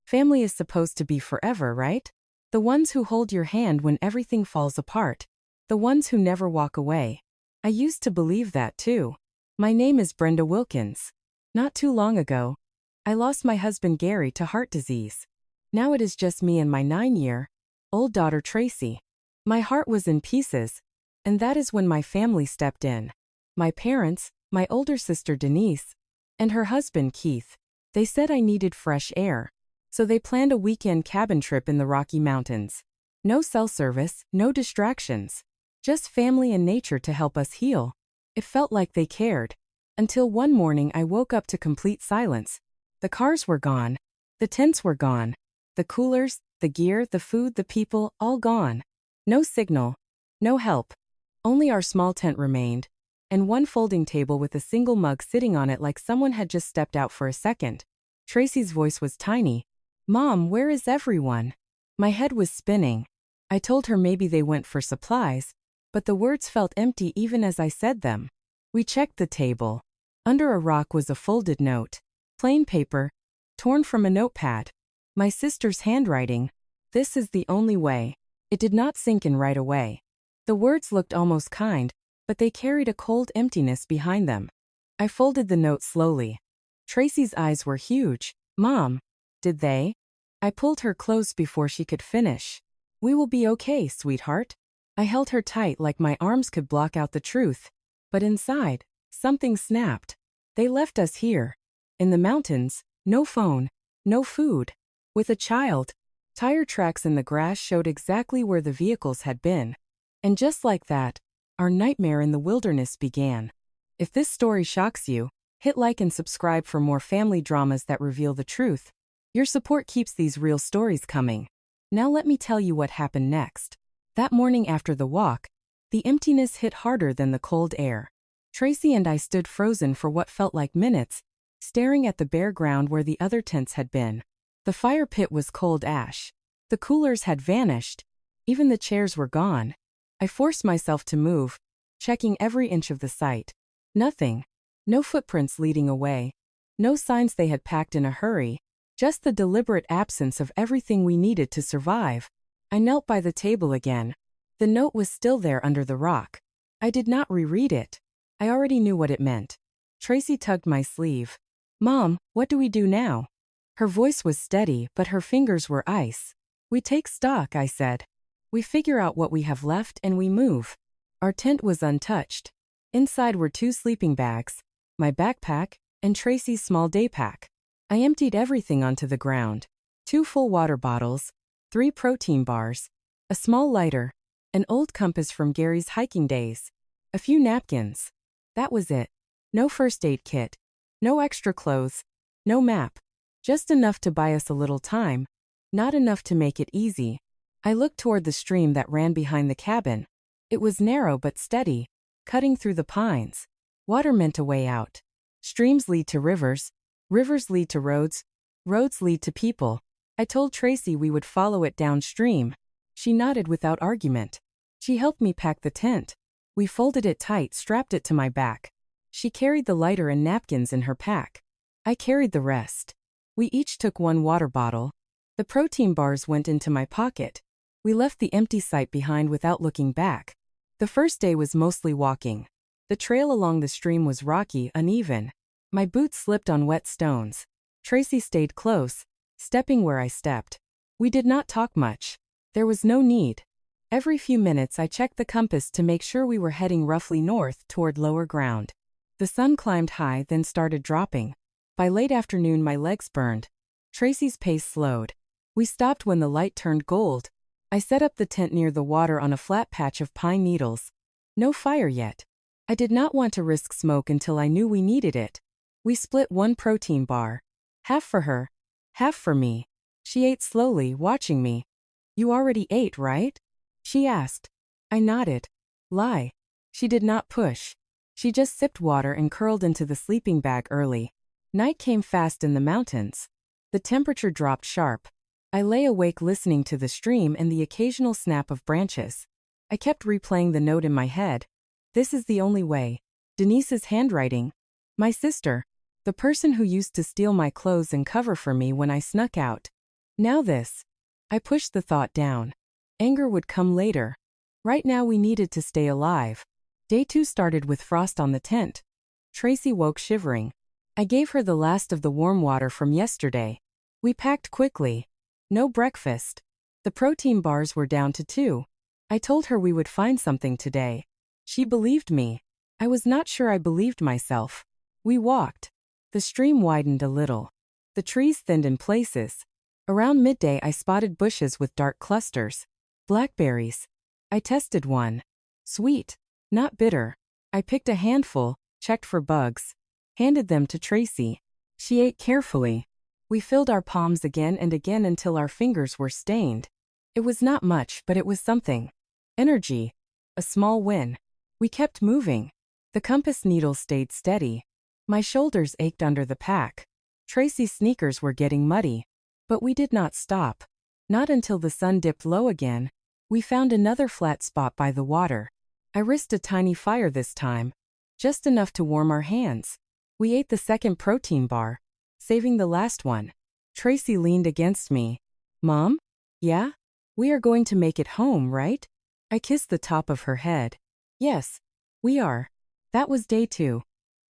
Family is supposed to be forever, right? The ones who hold your hand when everything falls apart. The ones who never walk away. I used to believe that too. My name is Brenda Wilkins. Not too long ago, I lost my husband Gary to heart disease. Now it is just me and my 9-year-old daughter Tracy. My heart was in pieces, and that is when my family stepped in. My parents, my older sister Denise, and her husband Keith. They said I needed fresh air, so they planned a weekend cabin trip in the Rocky Mountains. No cell service, no distractions. Just family and nature to help us heal. It felt like they cared. Until one morning I woke up to complete silence. The cars were gone. The tents were gone. The coolers, the gear, the food, the people, all gone. No signal. No help. Only our small tent remained, and one folding table with a single mug sitting on it like someone had just stepped out for a second. Tracy's voice was tiny. "Mom, where is everyone?" My head was spinning. I told her maybe they went for supplies, but the words felt empty even as I said them. We checked the table. Under a rock was a folded note. Plain paper, torn from a notepad. My sister's handwriting. "This is the only way." It did not sink in right away. The words looked almost kind, but they carried a cold emptiness behind them. I folded the note slowly. Tracy's eyes were huge. "Mom, did they?" I pulled her close before she could finish. "We will be okay, sweetheart." I held her tight like my arms could block out the truth. But inside, something snapped. They left us here. In the mountains, no phone, no food. With a child. Tire tracks in the grass showed exactly where the vehicles had been. And just like that, our nightmare in the wilderness began. If this story shocks you, hit like and subscribe for more family dramas that reveal the truth. Your support keeps these real stories coming. Now let me tell you what happened next. That morning after the walk, the emptiness hit harder than the cold air. Tracy and I stood frozen for what felt like minutes, staring at the bare ground where the other tents had been. The fire pit was cold ash. The coolers had vanished. Even the chairs were gone. I forced myself to move, checking every inch of the site. Nothing. No footprints leading away. No signs they had packed in a hurry. Just the deliberate absence of everything we needed to survive. I knelt by the table again. The note was still there under the rock. I did not reread it. I already knew what it meant. Tracy tugged my sleeve. "Mom, what do we do now?" Her voice was steady, but her fingers were ice. "We take stock," I said. "We figure out what we have left and we move." Our tent was untouched. Inside were 2 sleeping bags, my backpack, and Tracy's small day pack. I emptied everything onto the ground. 2 full water bottles, 3 protein bars, a small lighter, an old compass from Gary's hiking days, a few napkins. That was it. No first aid kit. No extra clothes. No map. Just enough to buy us a little time. Not enough to make it easy. I looked toward the stream that ran behind the cabin. It was narrow but steady, cutting through the pines. Water meant a way out. Streams lead to rivers. Rivers lead to roads. Roads lead to people. I told Tracy we would follow it downstream. She nodded without argument. She helped me pack the tent. We folded it tight, strapped it to my back. She carried the lighter and napkins in her pack. I carried the rest. We each took 1 water bottle. The protein bars went into my pocket. We left the empty site behind without looking back. The first day was mostly walking. The trail along the stream was rocky, uneven. My boots slipped on wet stones. Tracy stayed close, stepping where I stepped. We did not talk much. There was no need. Every few minutes I checked the compass to make sure we were heading roughly north toward lower ground. The sun climbed high, then started dropping. By late afternoon my legs burned. Tracy's pace slowed. We stopped when the light turned gold. I set up the tent near the water on a flat patch of pine needles. No fire yet. I did not want to risk smoke until I knew we needed it. We split 1 protein bar. Half for her, half for me. She ate slowly, watching me. "You already ate, right?" she asked. I nodded. Lie. She did not push. She just sipped water and curled into the sleeping bag early. Night came fast in the mountains. The temperature dropped sharp. I lay awake listening to the stream and the occasional snap of branches. I kept replaying the note in my head. This is the only way. Denise's handwriting. My sister. The person who used to steal my clothes and cover for me when I snuck out. Now this. I pushed the thought down. Anger would come later. Right now we needed to stay alive. Day 2 started with frost on the tent. Tracy woke shivering. I gave her the last of the warm water from yesterday. We packed quickly. No breakfast. The protein bars were down to 2. I told her we would find something today. She believed me. I was not sure I believed myself. We walked. The stream widened a little. The trees thinned in places. Around midday I spotted bushes with dark clusters. Blackberries. I tested one. Sweet. Not bitter. I picked a handful, checked for bugs. Handed them to Tracy. She ate carefully. We filled our palms again and again until our fingers were stained. It was not much, but it was something. Energy. A small win. We kept moving. The compass needle stayed steady. My shoulders ached under the pack. Tracy's sneakers were getting muddy. But we did not stop. Not until the sun dipped low again. We found another flat spot by the water. I risked a tiny fire this time. Just enough to warm our hands. We ate the second protein bar, saving the last one. Tracy leaned against me. Mom? Yeah? We are going to make it home, right? I kissed the top of her head. Yes, we are. That was day 2.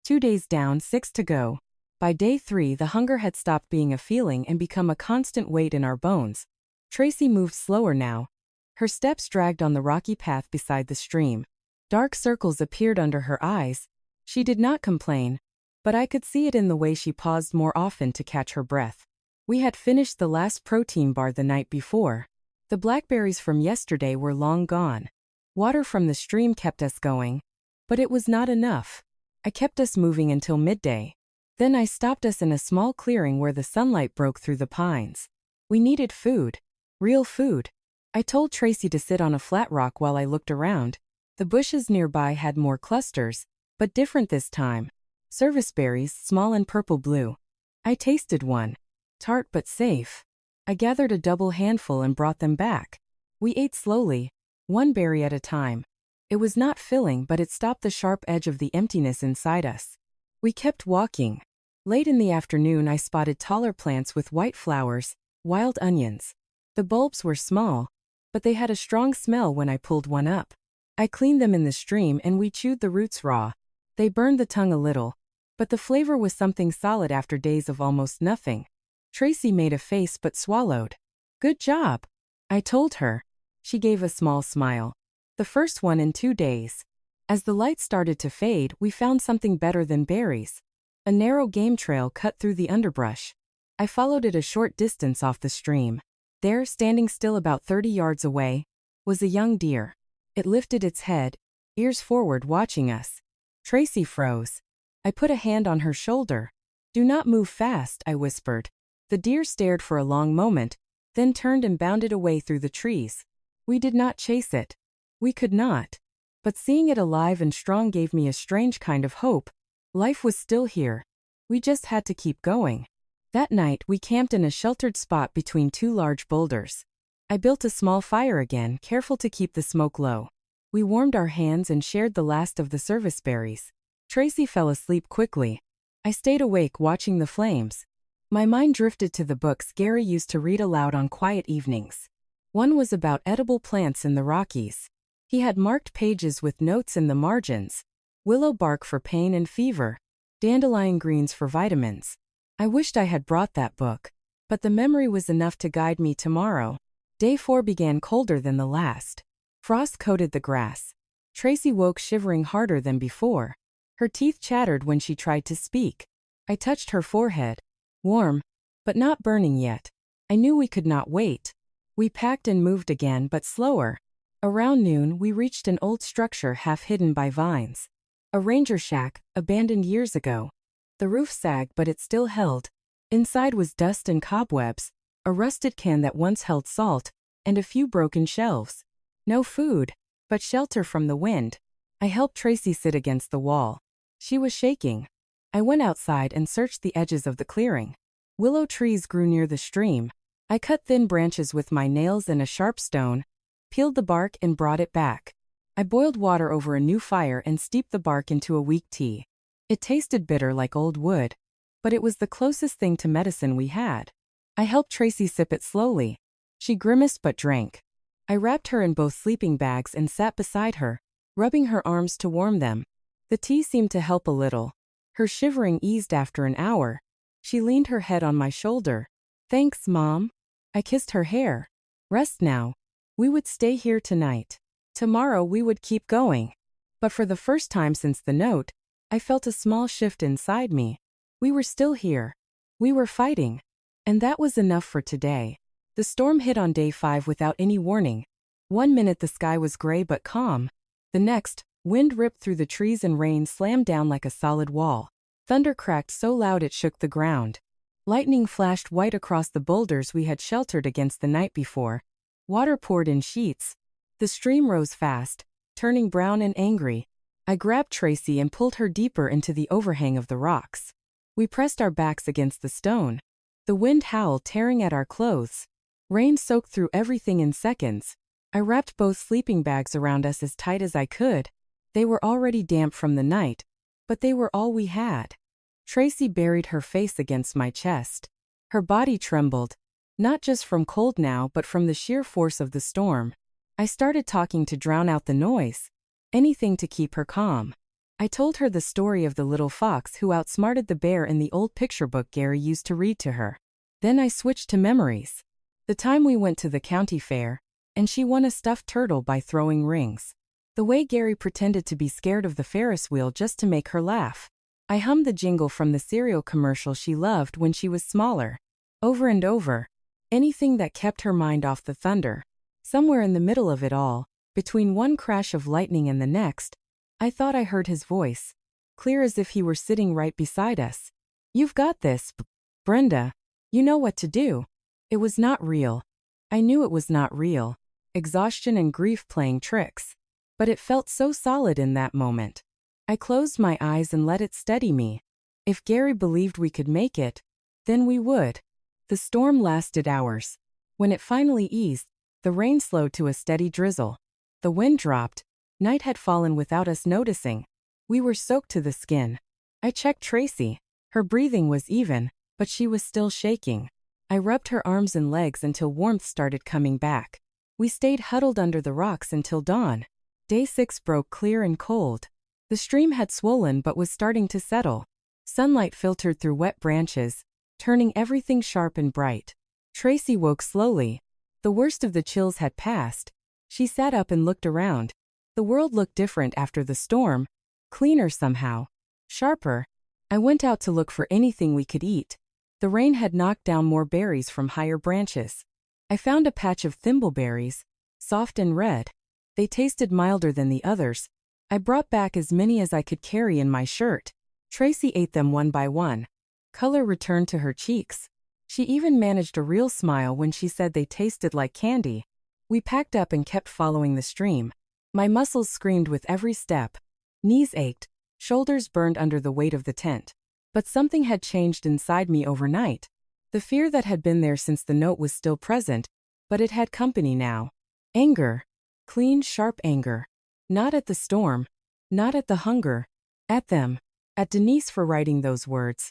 2 days down, 6 to go. By day 3, the hunger had stopped being a feeling and become a constant weight in our bones. Tracy moved slower now. Her steps dragged on the rocky path beside the stream. Dark circles appeared under her eyes. She did not complain, but I could see it in the way she paused more often to catch her breath. We had finished the last protein bar the night before. The blackberries from yesterday were long gone. Water from the stream kept us going, but it was not enough. I kept us moving until midday. Then I stopped us in a small clearing where the sunlight broke through the pines. We needed food. Real food. I told Tracy to sit on a flat rock while I looked around. The bushes nearby had more clusters, but different this time. Service berries, small and purple-blue. I tasted one. Tart but safe. I gathered a double handful and brought them back. We ate slowly, one berry at a time. It was not filling, but it stopped the sharp edge of the emptiness inside us. We kept walking. Late in the afternoon I spotted taller plants with white flowers, wild onions. The bulbs were small, but they had a strong smell when I pulled one up. I cleaned them in the stream and we chewed the roots raw. They burned the tongue a little, but the flavor was something solid after days of almost nothing. Tracy made a face but swallowed. Good job, I told her. She gave a small smile. The first one in 2 days. As the light started to fade, we found something better than berries. A narrow game trail cut through the underbrush. I followed it a short distance off the stream. There, standing still about 30 yards away, was a young deer. It lifted its head, ears forward, watching us. Tracy froze. I put a hand on her shoulder. Do not move fast, I whispered. The deer stared for a long moment, then turned and bounded away through the trees. We did not chase it. We could not. But seeing it alive and strong gave me a strange kind of hope. Life was still here. We just had to keep going. That night, we camped in a sheltered spot between 2 large boulders. I built a small fire again, careful to keep the smoke low. We warmed our hands and shared the last of the service berries. Tracy fell asleep quickly. I stayed awake watching the flames. My mind drifted to the books Gary used to read aloud on quiet evenings. One was about edible plants in the Rockies. He had marked pages with notes in the margins. Willow bark for pain and fever. Dandelion greens for vitamins. I wished I had brought that book, but the memory was enough to guide me tomorrow. Day 4 began colder than the last. Frost coated the grass. Tracy woke shivering harder than before. Her teeth chattered when she tried to speak. I touched her forehead. Warm, but not burning yet. I knew we could not wait. We packed and moved again, but slower. Around noon, we reached an old structure half hidden by vines. A ranger shack, abandoned years ago. The roof sagged, but it still held. Inside was dust and cobwebs, a rusted can that once held salt, and a few broken shelves. No food, but shelter from the wind. I helped Tracy sit against the wall. She was shaking. I went outside and searched the edges of the clearing. Willow trees grew near the stream. I cut thin branches with my nails and a sharp stone, peeled the bark and brought it back. I boiled water over a new fire and steeped the bark into a weak tea. It tasted bitter like old wood, but it was the closest thing to medicine we had. I helped Tracy sip it slowly. She grimaced but drank. I wrapped her in both sleeping bags and sat beside her, rubbing her arms to warm them. The tea seemed to help a little. Her shivering eased after an hour. She leaned her head on my shoulder. Thanks, Mom. I kissed her hair. Rest now. We would stay here tonight. Tomorrow we would keep going. But for the first time since the note, I felt a small shift inside me. We were still here. We were fighting. And that was enough for today. The storm hit on day 5 without any warning. One minute the sky was gray but calm. The next, wind ripped through the trees and rain slammed down like a solid wall. Thunder cracked so loud it shook the ground. Lightning flashed white across the boulders we had sheltered against the night before. Water poured in sheets. The stream rose fast, turning brown and angry. I grabbed Tracy and pulled her deeper into the overhang of the rocks. We pressed our backs against the stone. The wind howled, tearing at our clothes. Rain soaked through everything in seconds. I wrapped both sleeping bags around us as tight as I could. They were already damp from the night, but they were all we had. Tracy buried her face against my chest. Her body trembled, not just from cold now but from the sheer force of the storm. I started talking to drown out the noise. Anything to keep her calm. I told her the story of the little fox who outsmarted the bear in the old picture book Gary used to read to her. Then I switched to memories. The time we went to the county fair, and she won a stuffed turtle by throwing rings. The way Gary pretended to be scared of the Ferris wheel just to make her laugh. I hummed the jingle from the cereal commercial she loved when she was smaller. Over and over. Anything that kept her mind off the thunder. Somewhere in the middle of it all, between one crash of lightning and the next, I thought I heard his voice, clear as if he were sitting right beside us. You've got this, Brenda. You know what to do. It was not real. I knew it was not real. Exhaustion and grief playing tricks. But it felt so solid in that moment. I closed my eyes and let it steady me. If Gary believed we could make it, then we would. The storm lasted hours. When it finally eased, the rain slowed to a steady drizzle. The wind dropped. Night had fallen without us noticing. We were soaked to the skin. I checked Tracy. Her breathing was even, but she was still shaking. I rubbed her arms and legs until warmth started coming back. We stayed huddled under the rocks until dawn. Day 6 broke clear and cold. The stream had swollen but was starting to settle. Sunlight filtered through wet branches, turning everything sharp and bright. Tracy woke slowly. The worst of the chills had passed. She sat up and looked around. The world looked different after the storm. Cleaner somehow. Sharper. I went out to look for anything we could eat. The rain had knocked down more berries from higher branches. I found a patch of thimbleberries, soft and red. They tasted milder than the others. I brought back as many as I could carry in my shirt. Tracy ate them one by one. Color returned to her cheeks. She even managed a real smile when she said they tasted like candy. We packed up and kept following the stream. My muscles screamed with every step. Knees ached, shoulders burned under the weight of the tent. But something had changed inside me overnight. The fear that had been there since the note was still present, but it had company now. Anger. Clean, sharp anger. Not at the storm. Not at the hunger. At them. At Denise for writing those words.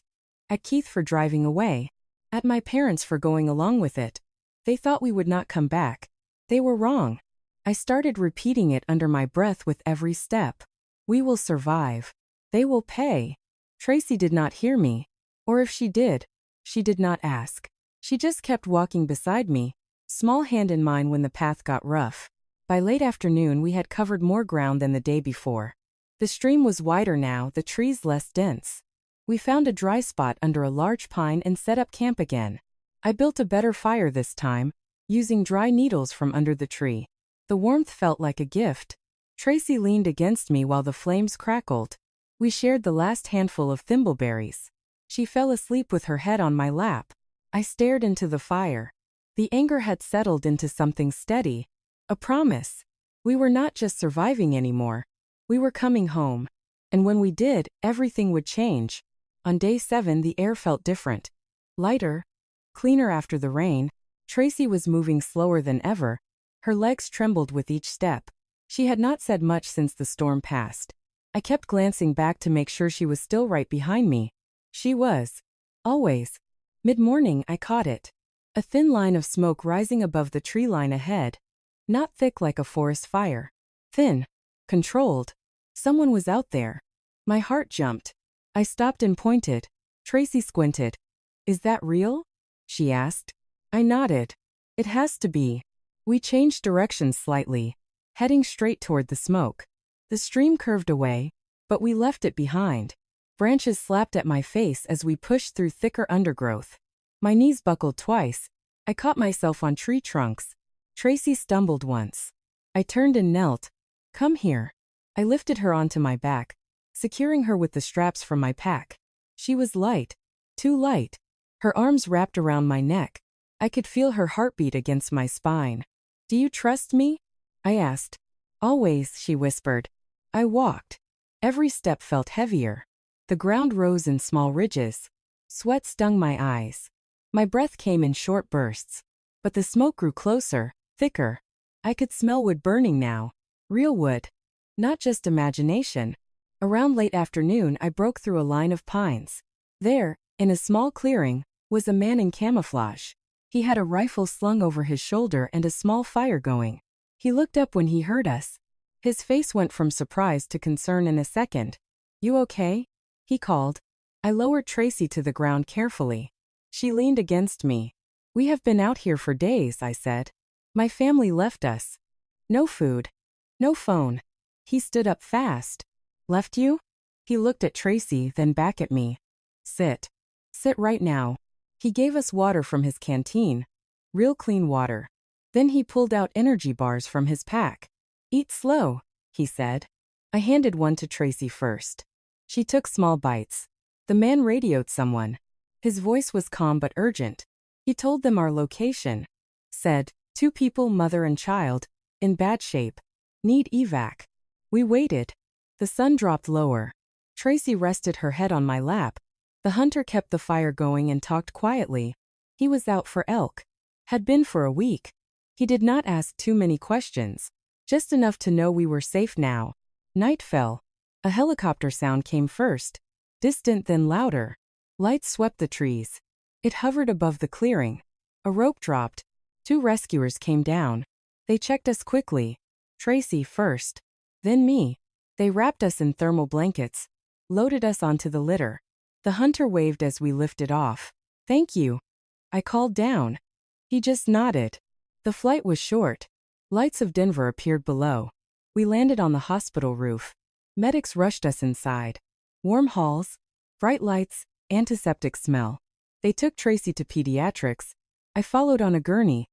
At Keith for driving away. At my parents for going along with it. They thought we would not come back. They were wrong. I started repeating it under my breath with every step. We will survive. They will pay. Tracy did not hear me. Or if she did, she did not ask. She just kept walking beside me, small hand in mine when the path got rough. By late afternoon we had covered more ground than the day before. The stream was wider now, the trees less dense. We found a dry spot under a large pine and set up camp again. I built a better fire this time, using dry needles from under the tree. The warmth felt like a gift. Tracy leaned against me while the flames crackled. We shared the last handful of thimbleberries. She fell asleep with her head on my lap. I stared into the fire. The anger had settled into something steady. A promise. We were not just surviving anymore. We were coming home. And when we did, everything would change. On day 7 the air felt different. Lighter. Cleaner after the rain. Tracy was moving slower than ever. Her legs trembled with each step. She had not said much since the storm passed. I kept glancing back to make sure she was still right behind me. She was. Always. Mid-morning I caught it. A thin line of smoke rising above the tree line ahead. Not thick like a forest fire. Thin. Controlled. Someone was out there. My heart jumped. I stopped and pointed. Tracy squinted. "Is that real?" she asked. I nodded. "It has to be." We changed directions slightly, heading straight toward the smoke. The stream curved away, but we left it behind. Branches slapped at my face as we pushed through thicker undergrowth. My knees buckled twice. I caught myself on tree trunks. Tracy stumbled once. I turned and knelt. "Come here." I lifted her onto my back, securing her with the straps from my pack. She was light. Too light. Her arms wrapped around my neck. I could feel her heartbeat against my spine. "Do you trust me?" I asked. "Always," she whispered. I walked. Every step felt heavier. The ground rose in small ridges. Sweat stung my eyes. My breath came in short bursts. But the smoke grew closer, thicker. I could smell wood burning now. Real wood. Not just imagination. Around late afternoon, I broke through a line of pines. There, in a small clearing, was a man in camouflage. He had a rifle slung over his shoulder and a small fire going. He looked up when he heard us. His face went from surprise to concern in a second. "You okay?" he called. I lowered Tracy to the ground carefully. She leaned against me. "We have been out here for days," I said. "My family left us. No food. No phone." He stood up fast. "Left you?" He looked at Tracy, then back at me. "Sit. Sit right now." He gave us water from his canteen. Real clean water. Then he pulled out energy bars from his pack. "Eat slow," he said. I handed one to Tracy first. She took small bites. The man radioed someone. His voice was calm but urgent. He told them our location. Said, 2 people, mother and child, in bad shape. Need evac. We waited. The sun dropped lower. Tracy rested her head on my lap. The hunter kept the fire going and talked quietly. He was out for elk. Had been for a week. He did not ask too many questions. Just enough to know we were safe now. Night fell. A helicopter sound came first. Distant then louder. Lights swept the trees. It hovered above the clearing. A rope dropped. 2 rescuers came down. They checked us quickly. Tracy first. Then me. They wrapped us in thermal blankets. Loaded us onto the litter. The hunter waved as we lifted off. "Thank you." I called down. He just nodded. The flight was short. Lights of Denver appeared below. We landed on the hospital roof. Medics rushed us inside. Warm halls, bright lights, antiseptic smell. They took Tracy to pediatrics. I followed on a gurney.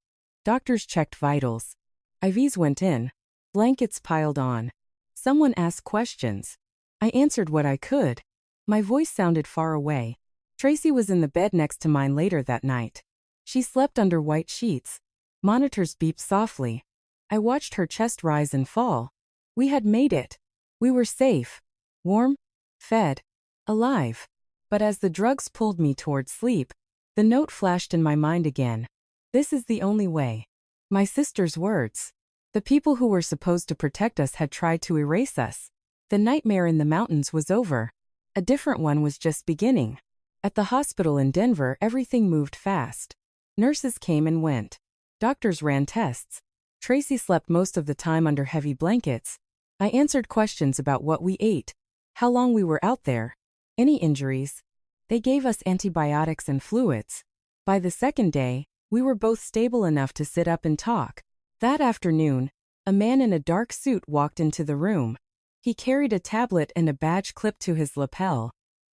Doctors checked vitals. IVs went in. Blankets piled on. Someone asked questions. I answered what I could. My voice sounded far away. Tracy was in the bed next to mine later that night. She slept under white sheets. Monitors beeped softly. I watched her chest rise and fall. We had made it. We were safe. Warm. Fed. Alive. But as the drugs pulled me toward sleep, the note flashed in my mind again. "This is the only way." My sister's words. The people who were supposed to protect us had tried to erase us. The nightmare in the mountains was over. A different one was just beginning. At the hospital in Denver, everything moved fast. Nurses came and went. Doctors ran tests. Tracy slept most of the time under heavy blankets. I answered questions about what we ate, how long we were out there, any injuries. They gave us antibiotics and fluids. By the second day, we were both stable enough to sit up and talk. That afternoon, a man in a dark suit walked into the room. He carried a tablet and a badge clipped to his lapel.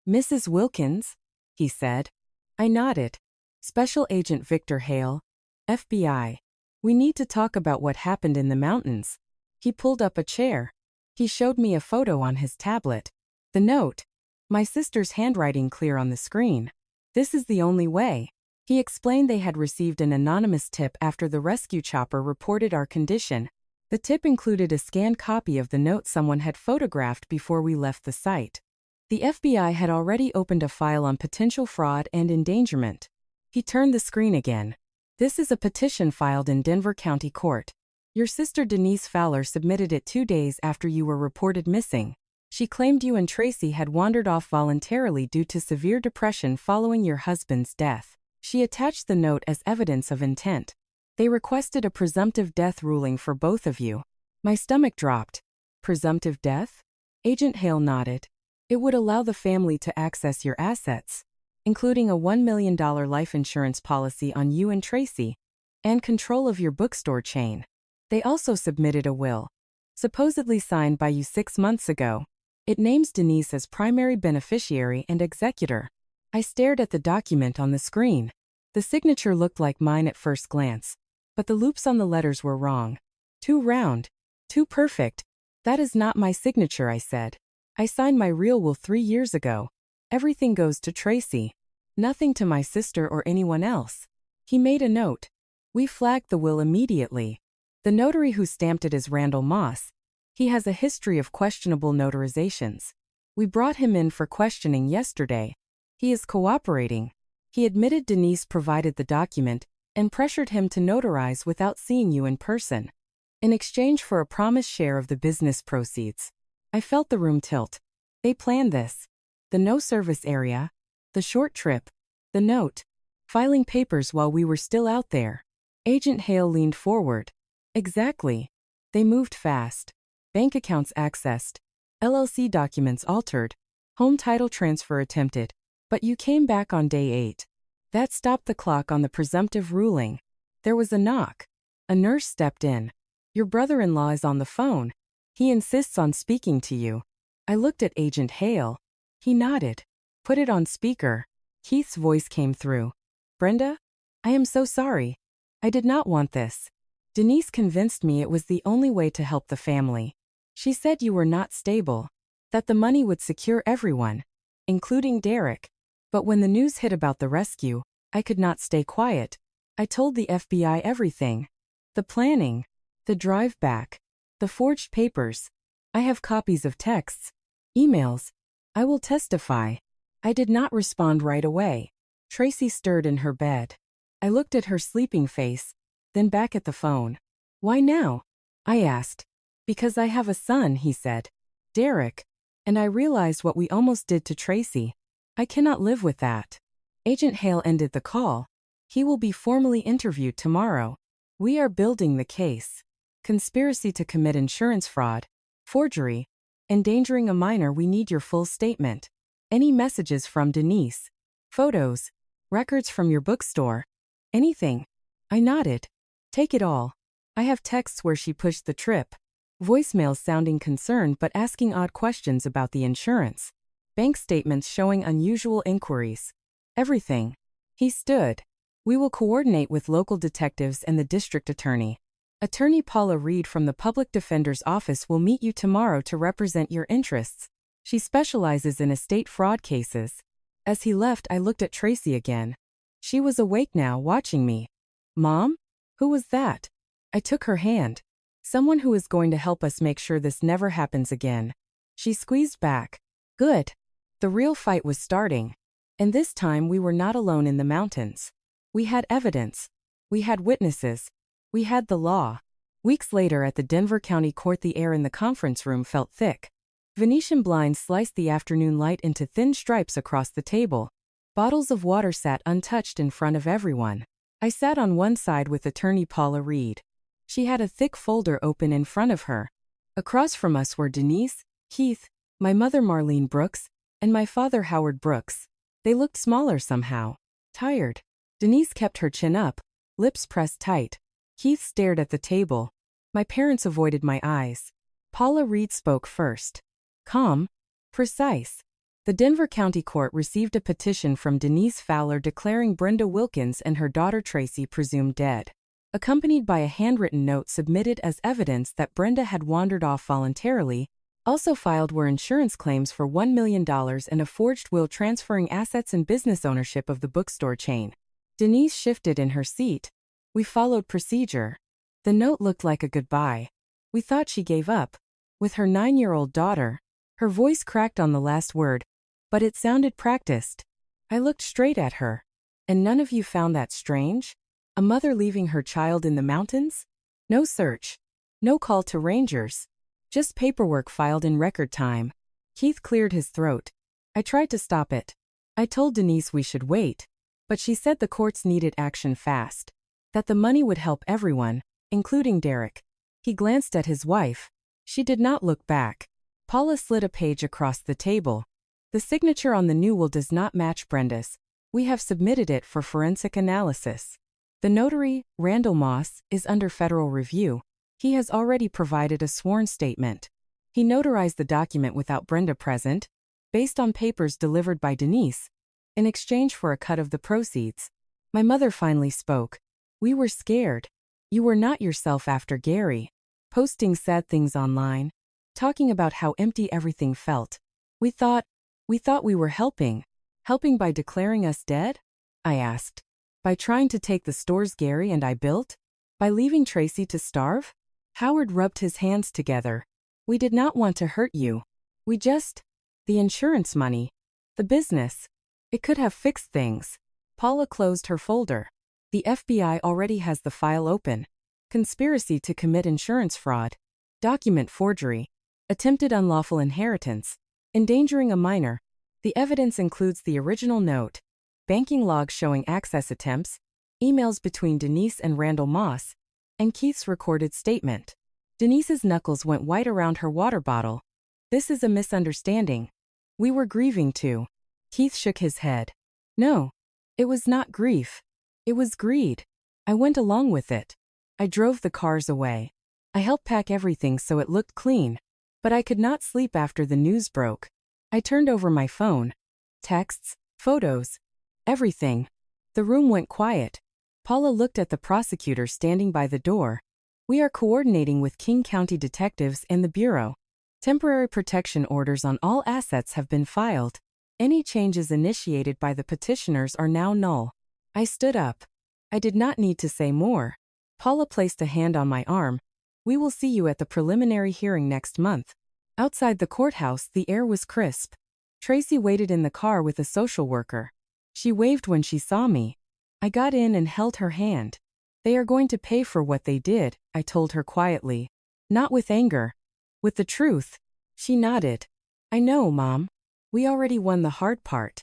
"Mrs. Wilkins?" he said. I nodded. "Special Agent Victor Hale, FBI. We need to talk about what happened in the mountains." He pulled up a chair. He showed me a photo on his tablet. The note. My sister's handwriting clear on the screen. "This is the only way." He explained they had received an anonymous tip after the rescue chopper reported our condition. The tip included a scanned copy of the note someone had photographed before we left the site. The FBI had already opened a file on potential fraud and endangerment. He turned the screen again. "This is a petition filed in Denver County Court. Your sister Denise Fowler submitted it 2 days after you were reported missing. She claimed you and Tracy had wandered off voluntarily due to severe depression following your husband's death. She attached the note as evidence of intent. They requested a presumptive death ruling for both of you. My stomach dropped. Presumptive death? Agent Hale nodded. It would allow the family to access your assets, including a $1 million life insurance policy on you and Tracy, and control of your bookstore chain. They also submitted a will, supposedly signed by you 6 months ago. It names Denise as primary beneficiary and executor. I stared at the document on the screen. The signature looked like mine at first glance, but the loops on the letters were wrong. Too round. Too perfect. That is not my signature, I said. I signed my real will 3 years ago. Everything goes to Tracy. Nothing to my sister or anyone else. He made a note. We flagged the will immediately. The notary who stamped it is Randall Moss. He has a history of questionable notarizations. We brought him in for questioning yesterday. He is cooperating. He admitted Denise provided the document and pressured him to notarize without seeing you in person, in exchange for a promised share of the business proceeds. I felt the room tilt. They planned this. The no-service area, the short trip, the note, filing papers while we were still out there. Agent Hale leaned forward. Exactly. They moved fast. Bank accounts accessed. LLC documents altered. Home title transfer attempted. But you came back on day 8. That stopped the clock on the presumptive ruling. There was a knock. A nurse stepped in. Your brother-in-law is on the phone. He insists on speaking to you. I looked at Agent Hale. He nodded. Put it on speaker. Keith's voice came through. Brenda? I am so sorry. I did not want this. Denise convinced me it was the only way to help the family. She said you were not stable, that the money would secure everyone, including Derek. But when the news hit about the rescue, I could not stay quiet. I told the FBI everything. The planning, the drive back, the forged papers. I have copies of texts, emails. I will testify. I did not respond right away. Tracy stirred in her bed. I looked at her sleeping face, then back at the phone. Why now? I asked. Because I have a son, he said. Derek. And I realized what we almost did to Tracy. I cannot live with that. Agent Hale ended the call. He will be formally interviewed tomorrow. We are building the case. Conspiracy to commit insurance fraud, forgery, endangering a minor. We need your full statement. Any messages from Denise? Photos? Records from your bookstore? Anything? I nodded. Take it all. I have texts where she pushed the trip. Voicemails sounding concerned but asking odd questions about the insurance. Bank statements showing unusual inquiries. Everything. He stood. We will coordinate with local detectives and the district attorney. Attorney Paula Reed from the Public Defender's Office will meet you tomorrow to represent your interests. She specializes in estate fraud cases. As he left, I looked at Tracy again. She was awake now, watching me. Mom? Who was that? I took her hand. Someone who is going to help us make sure this never happens again. She squeezed back. Good. The real fight was starting. And this time we were not alone in the mountains. We had evidence. We had witnesses. We had the law. Weeks later at the Denver County Court, the air in the conference room felt thick. Venetian blinds sliced the afternoon light into thin stripes across the table. Bottles of water sat untouched in front of everyone. I sat on one side with attorney Paula Reed. She had a thick folder open in front of her. Across from us were Denise, Keith, my mother Marlene Brooks, and my father Howard Brooks. They looked smaller somehow. Tired. Denise kept her chin up, lips pressed tight. Keith stared at the table. My parents avoided my eyes. Paula Reed spoke first. Calm. Precise. The Denver County Court received a petition from Denise Fowler declaring Brenda Wilkins and her daughter Tracy presumed dead, accompanied by a handwritten note submitted as evidence that Brenda had wandered off voluntarily. Also filed were insurance claims for $1 million and a forged will transferring assets and business ownership of the bookstore chain. Denise shifted in her seat. We followed procedure. The note looked like a goodbye. We thought she gave up. With her 9-year-old daughter. Her voice cracked on the last word, but it sounded practiced. I looked straight at her. And none of you found that strange? A mother leaving her child in the mountains? No search. No call to rangers. Just paperwork filed in record time. Keith cleared his throat. I tried to stop it. I told Denise we should wait. But she said the courts needed action fast. That the money would help everyone, including Derek. He glanced at his wife. She did not look back. Paula slid a page across the table. The signature on the new will does not match Brenda's. We have submitted it for forensic analysis. The notary, Randall Moss, is under federal review. He has already provided a sworn statement. He notarized the document without Brenda present, based on papers delivered by Denise, in exchange for a cut of the proceeds. My mother finally spoke. We were scared. You were not yourself after Gary. Posting sad things online. Talking about how empty everything felt. We thought we were helping. Helping by declaring us dead? I asked. By trying to take the stores Gary and I built? By leaving Tracy to starve? Howard rubbed his hands together. We did not want to hurt you. The insurance money. The business. It could have fixed things. Paula closed her folder. The FBI already has the file open. Conspiracy to commit insurance fraud. Document forgery. Attempted unlawful inheritance. Endangering a minor. The evidence includes the original note. Banking logs showing access attempts. Emails between Denise and Randall Moss. And Keith's recorded statement. Denise's knuckles went white around her water bottle. This is a misunderstanding. We were grieving too. Keith shook his head. No. It was not grief. It was greed. I went along with it. I drove the cars away. I helped pack everything so it looked clean. But I could not sleep after the news broke. I turned over my phone. Texts, photos, everything. The room went quiet. Paula looked at the prosecutor standing by the door. We are coordinating with King County detectives and the Bureau. Temporary protection orders on all assets have been filed. Any changes initiated by the petitioners are now null. I stood up. I did not need to say more. Paula placed a hand on my arm. We will see you at the preliminary hearing next month. Outside the courthouse, the air was crisp. Tracy waited in the car with a social worker. She waved when she saw me. I got in and held her hand. They are going to pay for what they did, I told her quietly. Not with anger. With the truth. She nodded. I know, Mom. We already won the hard part.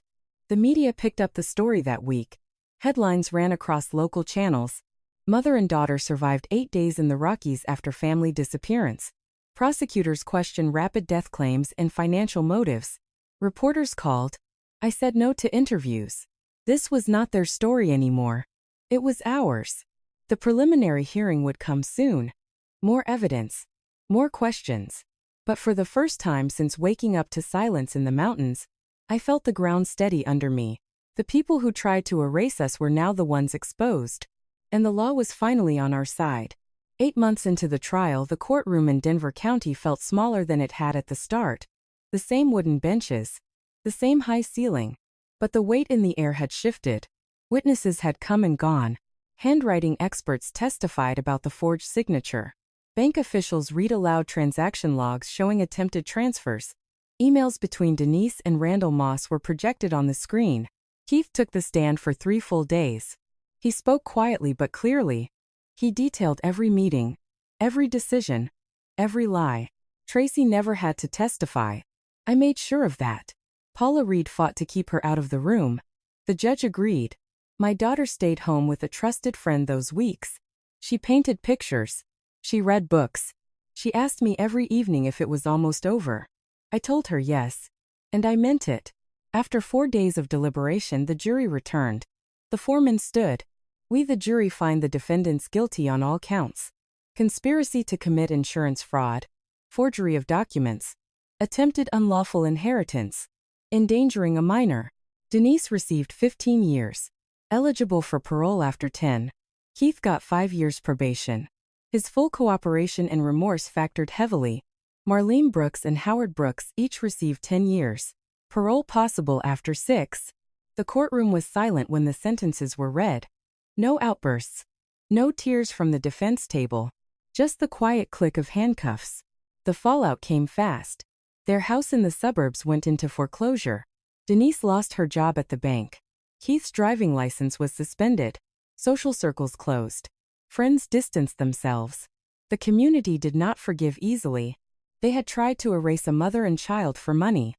The media picked up the story that week. Headlines ran across local channels. Mother and daughter survived 8 days in the Rockies after family disappearance. Prosecutors questioned rapid death claims and financial motives. Reporters called. I said no to interviews. This was not their story anymore. It was ours. The preliminary hearing would come soon. More evidence. More questions. But for the first time since waking up to silence in the mountains, I felt the ground steady under me. The people who tried to erase us were now the ones exposed. And the law was finally on our side. 8 months into the trial, the courtroom in Denver County felt smaller than it had at the start. The same wooden benches. The same high ceiling. But the weight in the air had shifted. Witnesses had come and gone. Handwriting experts testified about the forged signature. Bank officials read aloud transaction logs showing attempted transfers. Emails between Denise and Randall Moss were projected on the screen. Keith took the stand for 3 full days. He spoke quietly but clearly. He detailed every meeting, every decision, every lie. Tracy never had to testify. I made sure of that. Paula Reed fought to keep her out of the room. The judge agreed. My daughter stayed home with a trusted friend those weeks. She painted pictures. She read books. She asked me every evening if it was almost over. I told her yes. And I meant it. After 4 days of deliberation, the jury returned. The foreman stood. We, the jury, find the defendants guilty on all counts. Conspiracy to commit insurance fraud. Forgery of documents. Attempted unlawful inheritance. Endangering a minor. Denise received 15 years. Eligible for parole after 10. Keith got 5 years probation. His full cooperation and remorse factored heavily. Marlene Brooks and Howard Brooks each received 10 years. Parole possible after 6. The courtroom was silent when the sentences were read. No outbursts. No tears from the defense table. Just the quiet click of handcuffs. The fallout came fast. Their house in the suburbs went into foreclosure. Denise lost her job at the bank. Keith's driving license was suspended. Social circles closed. Friends distanced themselves. The community did not forgive easily. They had tried to erase a mother and child for money.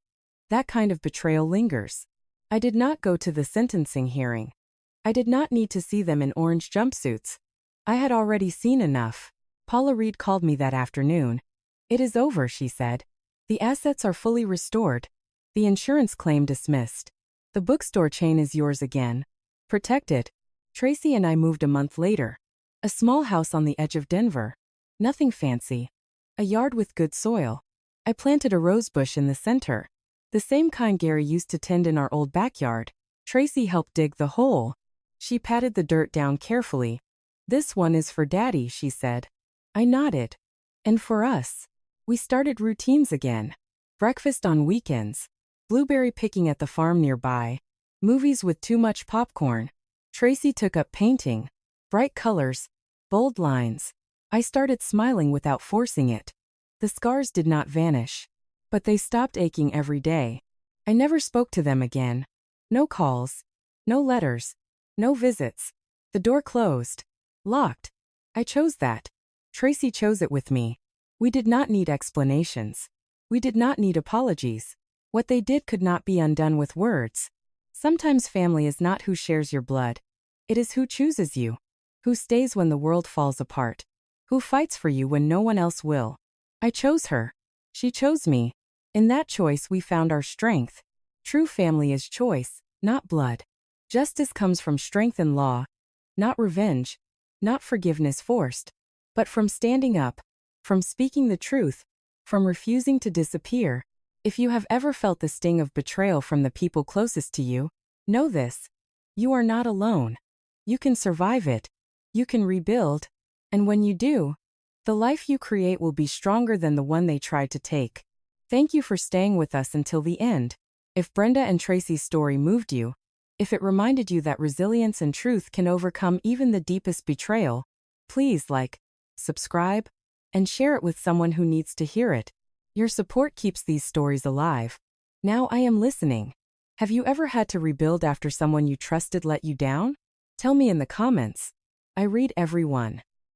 That kind of betrayal lingers. I did not go to the sentencing hearing. I did not need to see them in orange jumpsuits. I had already seen enough. Paula Reed called me that afternoon. It is over, she said. The assets are fully restored. The insurance claim dismissed. The bookstore chain is yours again. Protect it. Tracy and I moved a month later. A small house on the edge of Denver. Nothing fancy. A yard with good soil. I planted a rose bush in the center. The same kind Gary used to tend in our old backyard. Tracy helped dig the hole. She patted the dirt down carefully. This one is for Daddy, she said. I nodded. And for us. We started routines again. Breakfast on weekends. Blueberry picking at the farm nearby. Movies with too much popcorn. Tracy took up painting. Bright colors. Bold lines. I started smiling without forcing it. The scars did not vanish. But they stopped aching every day. I never spoke to them again. No calls. No letters. No visits. The door closed. Locked. I chose that. Tracy chose it with me. We did not need explanations. We did not need apologies. What they did could not be undone with words. Sometimes family is not who shares your blood. It is who chooses you. Who stays when the world falls apart. Who fights for you when no one else will. I chose her. She chose me. In that choice we found our strength. True family is choice, not blood. Justice comes from strength and law. Not revenge. Not forgiveness forced. But from standing up. From speaking the truth. From refusing to disappear. If you have ever felt the sting of betrayal from the people closest to you, know this. You are not alone. You can survive it. You can rebuild. And when you do, the life you create will be stronger than the one they tried to take. Thank you for staying with us until the end. If Brenda and Tracy's story moved you, if it reminded you that resilience and truth can overcome even the deepest betrayal, please like, subscribe, and share it with someone who needs to hear it. Your support keeps these stories alive. Now I am listening. Have you ever had to rebuild after someone you trusted let you down? Tell me in the comments. I read every one.